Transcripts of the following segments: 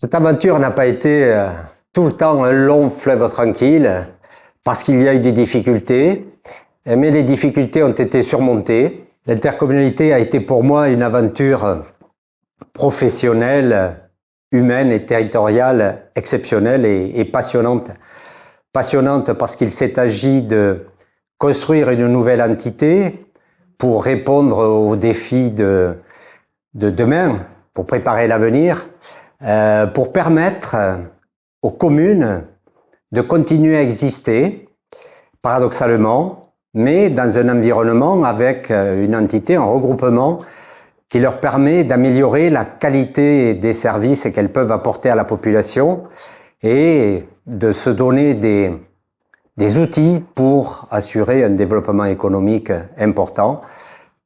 Cette aventure n'a pas été tout le temps un long fleuve tranquille, parce qu'il y a eu des difficultés, mais les difficultés ont été surmontées. L'intercommunalité a été pour moi une aventure professionnelle, humaine et territoriale exceptionnelle et passionnante. Passionnante parce qu'il s'est agi de construire une nouvelle entité pour répondre aux défis de demain, pour préparer l'avenir, pour permettre aux communes de continuer à exister, paradoxalement, mais dans un environnement avec une entité, un regroupement qui leur permet d'améliorer la qualité des services qu'elles peuvent apporter à la population et de se donner des outils pour assurer un développement économique important.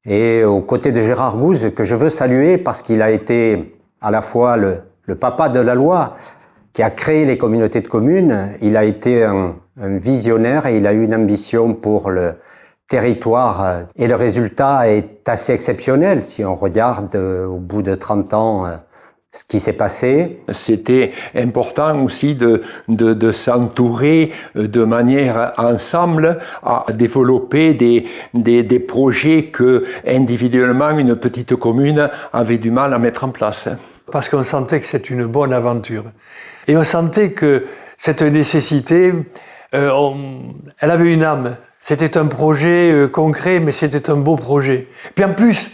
Et aux côtés de Gérard Gouze, que je veux saluer parce qu'il a été à la fois le papa de la loi qui a créé les communautés de communes, il a été un visionnaire et il a eu une ambition pour le territoire. Et le résultat est assez exceptionnel si on regarde au bout de 30 ans ce qui s'est passé. C'était important aussi de s'entourer de manière ensemble à développer des projets que individuellement une petite commune avait du mal à mettre en place. Parce qu'on sentait que c'est une bonne aventure. Et on sentait que cette nécessité, elle avait une âme. C'était un projet concret, mais c'était un beau projet. Puis en plus,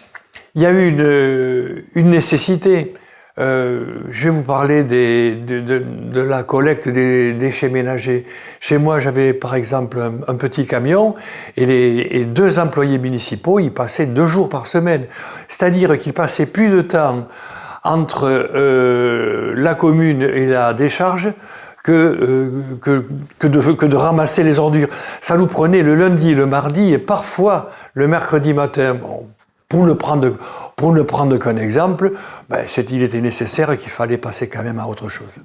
il y a eu une nécessité. Je vais vous parler de la collecte des déchets ménagers. Chez moi, j'avais par exemple un petit camion et 2 employés municipaux, ils passaient 2 jours par semaine. C'est-à-dire qu'ils passaient plus de temps entre la commune et la décharge que de ramasser les ordures. Ça nous prenait le lundi, le mardi et parfois le mercredi matin. Bon, pour ne prendre qu'un exemple, il était nécessaire qu'il fallait passer quand même à autre chose.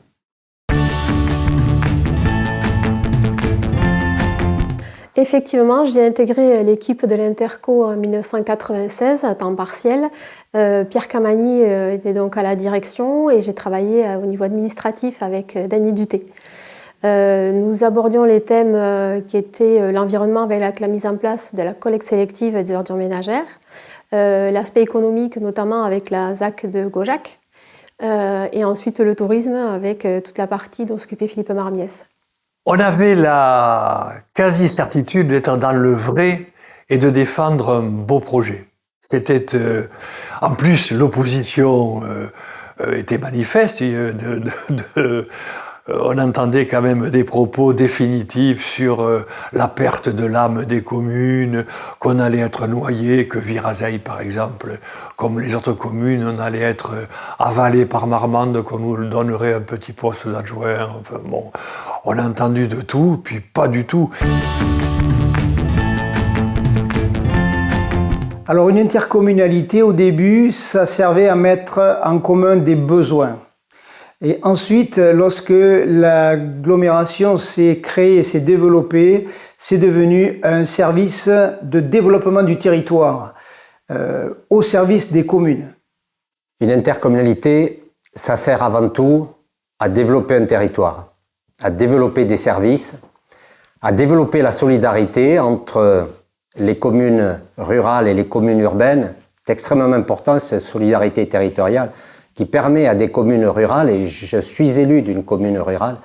Effectivement, j'ai intégré l'équipe de l'Interco en 1996 à temps partiel. Pierre Camani était donc à la direction et j'ai travaillé au niveau administratif avec Dany Duthé. Nous abordions les thèmes qui étaient l'environnement avec la mise en place de la collecte sélective des ordures ménagères, l'aspect économique notamment avec la ZAC de Gaujac, et ensuite le tourisme avec toute la partie dont s'occupait Philippe Marmiès. On avait la quasi-certitude d'être dans le vrai et de défendre un beau projet. C'était, en plus, l'opposition était manifeste. On entendait quand même des propos définitifs sur la perte de l'âme des communes, qu'on allait être noyé, que Virazeille, par exemple, comme les autres communes, on allait être avalé par Marmande, qu'on nous donnerait un petit poste d'adjoint. Enfin bon, on a entendu de tout, puis pas du tout. Alors une intercommunalité, au début, ça servait à mettre en commun des besoins. Et ensuite, lorsque l'agglomération s'est créée et s'est développée, c'est devenu un service de développement du territoire, au service des communes. Une intercommunalité, ça sert avant tout à développer un territoire, à développer des services, à développer la solidarité entre les communes rurales et les communes urbaines. C'est extrêmement important, cette solidarité territoriale, qui permet à des communes rurales, et je suis élu d'une commune rurale,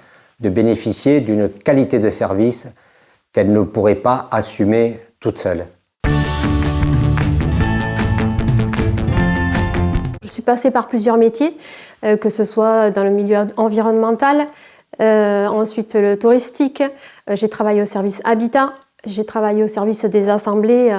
de bénéficier d'une qualité de service qu'elles ne pourraient pas assumer toutes seules. Je suis passée par plusieurs métiers, que ce soit dans le milieu environnemental, ensuite le touristique, j'ai travaillé au service habitat, j'ai travaillé au service des assemblées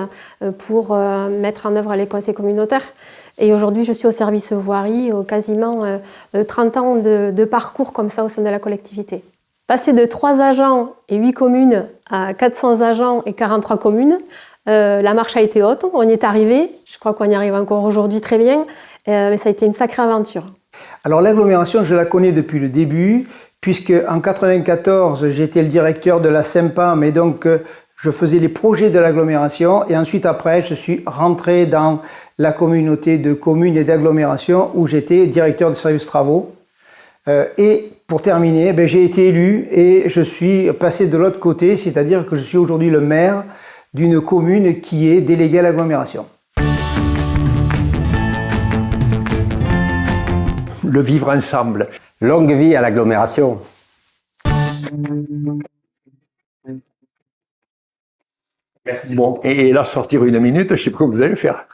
pour mettre en œuvre les conseils communautaires. Et aujourd'hui, je suis au service voirie, quasiment 30 ans de parcours comme ça au sein de la collectivité. Passer de 3 agents et 8 communes à 400 agents et 43 communes, la marche a été haute, on y est arrivé. Je crois qu'on y arrive encore aujourd'hui très bien, mais ça a été une sacrée aventure. Alors l'agglomération, je la connais depuis le début, puisque en 1994, j'étais le directeur de la SEMPA, mais donc je faisais les projets de l'agglomération, et ensuite après, je suis rentré dans la communauté de communes et d'agglomérations où j'étais directeur de service travaux. Et pour terminer, j'ai été élu et je suis passé de l'autre côté, c'est-à-dire que je suis aujourd'hui le maire d'une commune qui est déléguée à l'agglomération. Le vivre ensemble. Longue vie à l'agglomération. Merci. Bon, et là, sortir une minute, je ne sais pas comment vous allez faire.